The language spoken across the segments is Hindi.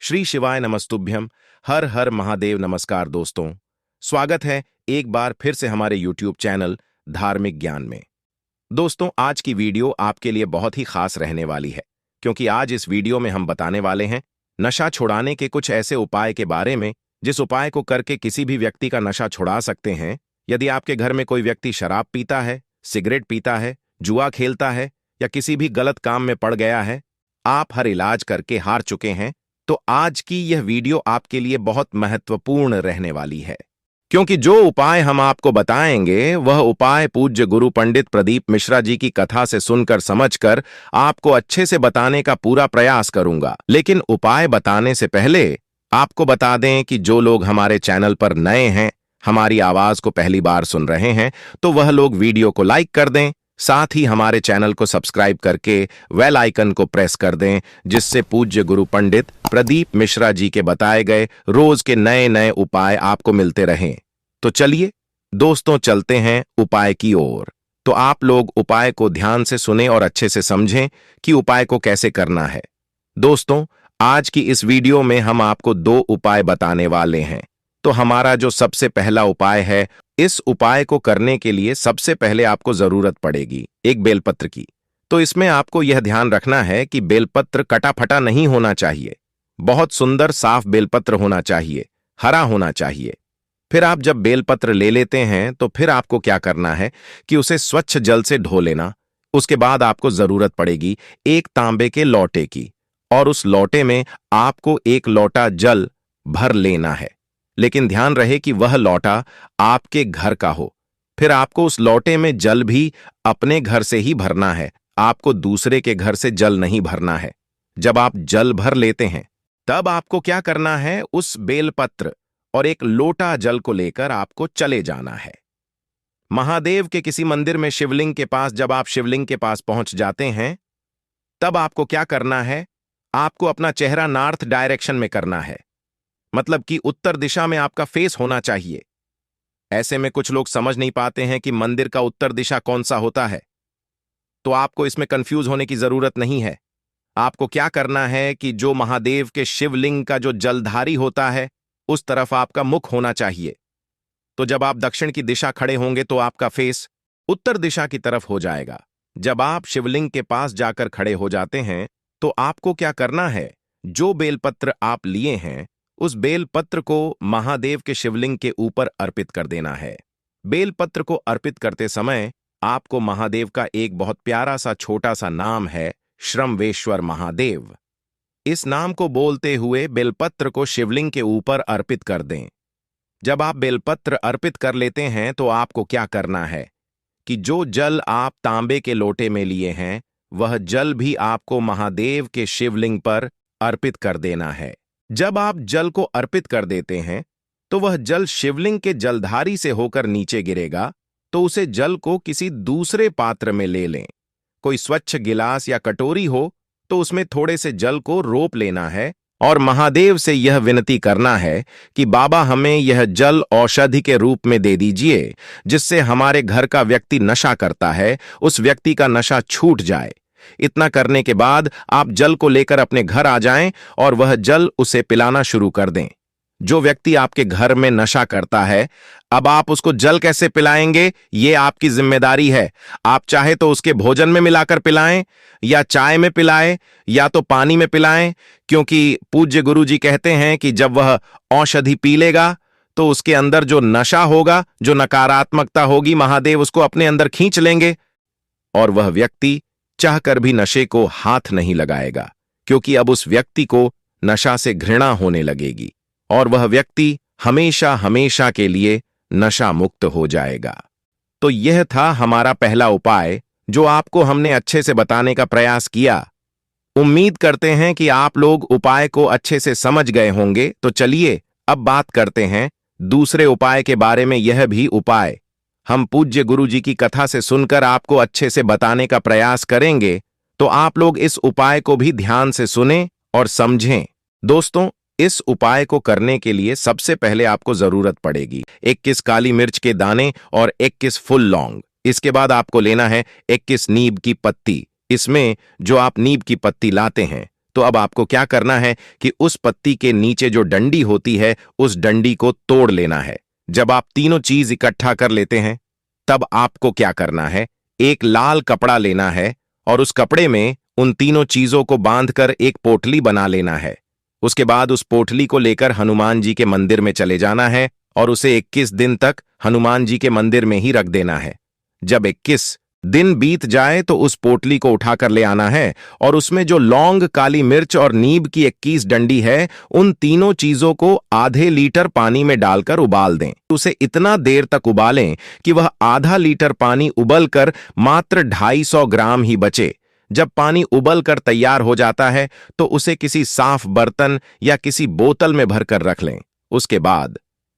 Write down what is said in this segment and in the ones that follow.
श्री शिवाय नमस्तुभ्यम। हर हर महादेव। नमस्कार दोस्तों, स्वागत है एक बार फिर से हमारे YouTube चैनल धार्मिक ज्ञान में। दोस्तों, आज की वीडियो आपके लिए बहुत ही खास रहने वाली है, क्योंकि आज इस वीडियो में हम बताने वाले हैं नशा छुड़ाने के कुछ ऐसे उपाय के बारे में, जिस उपाय को करके किसी भी व्यक्ति का नशा छुड़ा सकते हैं। यदि आपके घर में कोई व्यक्ति शराब पीता है, सिगरेट पीता है, जुआ खेलता है या किसी भी गलत काम में पड़ गया है, आप हर इलाज करके हार चुके हैं, तो आज की यह वीडियो आपके लिए बहुत महत्वपूर्ण रहने वाली है, क्योंकि जो उपाय हम आपको बताएंगे वह उपाय पूज्य गुरु पंडित प्रदीप मिश्रा जी की कथा से सुनकर समझकर आपको अच्छे से बताने का पूरा प्रयास करूंगा। लेकिन उपाय बताने से पहले आपको बता दें कि जो लोग हमारे चैनल पर नए हैं, हमारी आवाज को पहली बार सुन रहे हैं, तो वह लोग वीडियो को लाइक कर दें, साथ ही हमारे चैनल को सब्सक्राइब करके बेल आइकन को प्रेस कर दें, जिससे पूज्य गुरु पंडित प्रदीप मिश्रा जी के बताए गए रोज के नए नए उपाय आपको मिलते रहें। तो चलिए दोस्तों, चलते हैं उपाय की ओर। तो आप लोग उपाय को ध्यान से सुने और अच्छे से समझें कि उपाय को कैसे करना है। दोस्तों, आज की इस वीडियो में हम आपको 2 उपाय बताने वाले हैं। तो हमारा जो सबसे पहला उपाय है, इस उपाय को करने के लिए सबसे पहले आपको जरूरत पड़ेगी एक बेलपत्र की। तो इसमें आपको यह ध्यान रखना है कि बेलपत्र कटा फटा नहीं होना चाहिए, बहुत सुंदर साफ बेलपत्र होना चाहिए, हरा होना चाहिए। फिर आप जब बेलपत्र ले लेते हैं तो फिर आपको क्या करना है कि उसे स्वच्छ जल से धो लेना। उसके बाद आपको जरूरत पड़ेगी एक तांबे के लोटे की, और उस लोटे में आपको 1 लोटा जल भर लेना है। लेकिन ध्यान रहे कि वह लोटा आपके घर का हो। फिर आपको उस लोटे में जल भी अपने घर से ही भरना है, आपको दूसरे के घर से जल नहीं भरना है। जब आप जल भर लेते हैं तब आपको क्या करना है, उस बेलपत्र और 1 लोटा जल को लेकर आपको चले जाना है महादेव के किसी मंदिर में, शिवलिंग के पास। जब आप शिवलिंग के पास पहुंच जाते हैं तब आपको क्या करना है, आपको अपना चेहरा नॉर्थ डायरेक्शन में करना है, मतलब कि उत्तर दिशा में आपका फेस होना चाहिए। ऐसे में कुछ लोग समझ नहीं पाते हैं कि मंदिर का उत्तर दिशा कौन सा होता है, तो आपको इसमें कंफ्यूज होने की जरूरत नहीं है। आपको क्या करना है कि जो महादेव के शिवलिंग का जो जलधारी होता है, उस तरफ आपका मुख होना चाहिए। तो जब आप दक्षिण की दिशा खड़े होंगे तो आपका फेस उत्तर दिशा की तरफ हो जाएगा। जब आप शिवलिंग के पास जाकर खड़े हो जाते हैं तो आपको क्या करना है, जो बेलपत्र आप लिए हैं उस बेलपत्र को महादेव के शिवलिंग के ऊपर अर्पित कर देना है। बेलपत्र को अर्पित करते समय आपको महादेव का एक बहुत प्यारा सा छोटा सा नाम है, श्रमवेश्वर महादेव। इस नाम को बोलते हुए बेलपत्र को शिवलिंग के ऊपर अर्पित कर दें। जब आप बेलपत्र अर्पित कर लेते हैं तो आपको क्या करना है कि जो जल आप तांबे के लोटे में लिए हैं, वह जल भी आपको महादेव के शिवलिंग पर अर्पित कर देना है। जब आप जल को अर्पित कर देते हैं तो वह जल शिवलिंग के जलधारी से होकर नीचे गिरेगा। तो उसे जल को किसी दूसरे पात्र में ले लें। कोई स्वच्छ गिलास या कटोरी हो तो उसमें थोड़े से जल को रोप लेना है और महादेव से यह विनती करना है कि बाबा, हमें यह जल औषधि के रूप में दे दीजिए, जिससे हमारे घर का व्यक्ति नशा करता है उस व्यक्ति का नशा छूट जाए। इतना करने के बाद आप जल को लेकर अपने घर आ जाएं और वह जल उसे पिलाना शुरू कर दें। जो व्यक्ति आपके घर में नशा करता है, अब आप उसको जल कैसे पिलाएंगे, ये आपकी जिम्मेदारी है। आप चाहे तो उसके भोजन में मिलाकर पिलाएं, या चाय में पिलाएं, या तो पानी में पिलाएं, क्योंकि पूज्य गुरु जी कहते हैं कि जब वह औषधि पी लेगा तो उसके अंदर जो नशा होगा, जो नकारात्मकता होगी, महादेव उसको अपने अंदर खींच लेंगे और वह व्यक्ति चाहकर भी नशे को हाथ नहीं लगाएगा, क्योंकि अब उस व्यक्ति को नशा से घृणा होने लगेगी और वह व्यक्ति हमेशा हमेशा के लिए नशा मुक्त हो जाएगा। तो यह था हमारा पहला उपाय, जो आपको हमने अच्छे से बताने का प्रयास किया। उम्मीद करते हैं कि आप लोग उपाय को अच्छे से समझ गए होंगे। तो चलिए अब बात करते हैं दूसरे उपाय के बारे में। यह भी उपाय हम पूज्य गुरु जी की कथा से सुनकर आपको अच्छे से बताने का प्रयास करेंगे, तो आप लोग इस उपाय को भी ध्यान से सुनें और समझें। दोस्तों, इस उपाय को करने के लिए सबसे पहले आपको जरूरत पड़ेगी 21 काली मिर्च के दाने और 21 फुल लौंग। इसके बाद आपको लेना है 21 नीम की पत्ती। इसमें जो आप नीम की पत्ती लाते हैं तो अब आपको क्या करना है कि उस पत्ती के नीचे जो डंडी होती है उस डंडी को तोड़ लेना है। जब आप तीनों चीज इकट्ठा कर लेते हैं तब आपको क्या करना है, एक लाल कपड़ा लेना है और उस कपड़े में उन तीनों चीजों को बांधकर एक पोटली बना लेना है। उसके बाद उस पोटली को लेकर हनुमान जी के मंदिर में चले जाना है और उसे 21 दिन तक हनुमान जी के मंदिर में ही रख देना है। जब 21 दिन बीत जाए तो उस पोटली को उठाकर ले आना है और उसमें जो लौंग, काली मिर्च और नीम की 21 डंडी है उन तीनों चीजों को आधे लीटर पानी में डालकर उबाल दें। उसे इतना देर तक उबालें कि वह आधा लीटर पानी उबलकर मात्र 250 ग्राम ही बचे। जब पानी उबल कर तैयार हो जाता है तो उसे किसी साफ बर्तन या किसी बोतल में भरकर रख लें। उसके बाद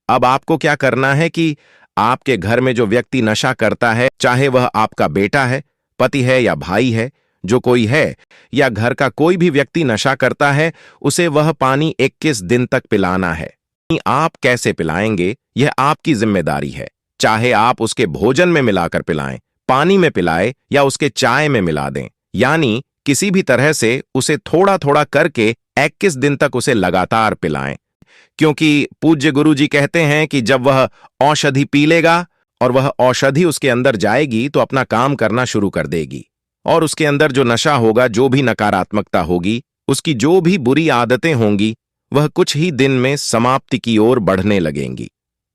अब आपको क्या करना है कि आपके घर में जो व्यक्ति नशा करता है, चाहे वह आपका बेटा है, पति है या भाई है, जो कोई है या घर का कोई भी व्यक्ति नशा करता है, उसे वह पानी 21 दिन तक पिलाना है। आप कैसे पिलाएंगे यह आपकी जिम्मेदारी है। चाहे आप उसके भोजन में मिलाकर पिलाएं, पानी में पिलाएं या उसके चाय में मिला दें, यानी किसी भी तरह से उसे थोड़ा थोड़ा करके 21 दिन तक उसे लगातार पिलाएं। क्योंकि पूज्य गुरु जी कहते हैं कि जब वह औषधि पी लेगा और वह औषधि उसके अंदर जाएगी तो अपना काम करना शुरू कर देगी और उसके अंदर जो नशा होगा, जो भी नकारात्मकता होगी, उसकी जो भी बुरी आदतें होंगी, वह कुछ ही दिन में समाप्ति की ओर बढ़ने लगेंगी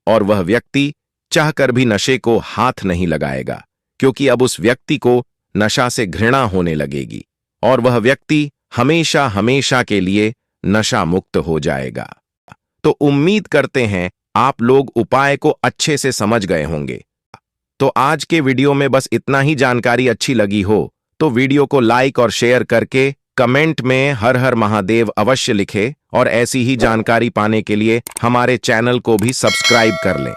और वह व्यक्ति चाहकर भी नशे को हाथ नहीं लगाएगा, क्योंकि अब उस व्यक्ति को नशा से घृणा होने लगेगी और वह व्यक्ति हमेशा हमेशा के लिए नशा मुक्त हो जाएगा। तो उम्मीद करते हैं आप लोग उपाय को अच्छे से समझ गए होंगे। तो आज के वीडियो में बस इतना ही। जानकारी अच्छी लगी हो तो वीडियो को लाइक और शेयर करके कमेंट में हर हर महादेव अवश्य लिखें और ऐसी ही जानकारी पाने के लिए हमारे चैनल को भी सब्सक्राइब कर लें।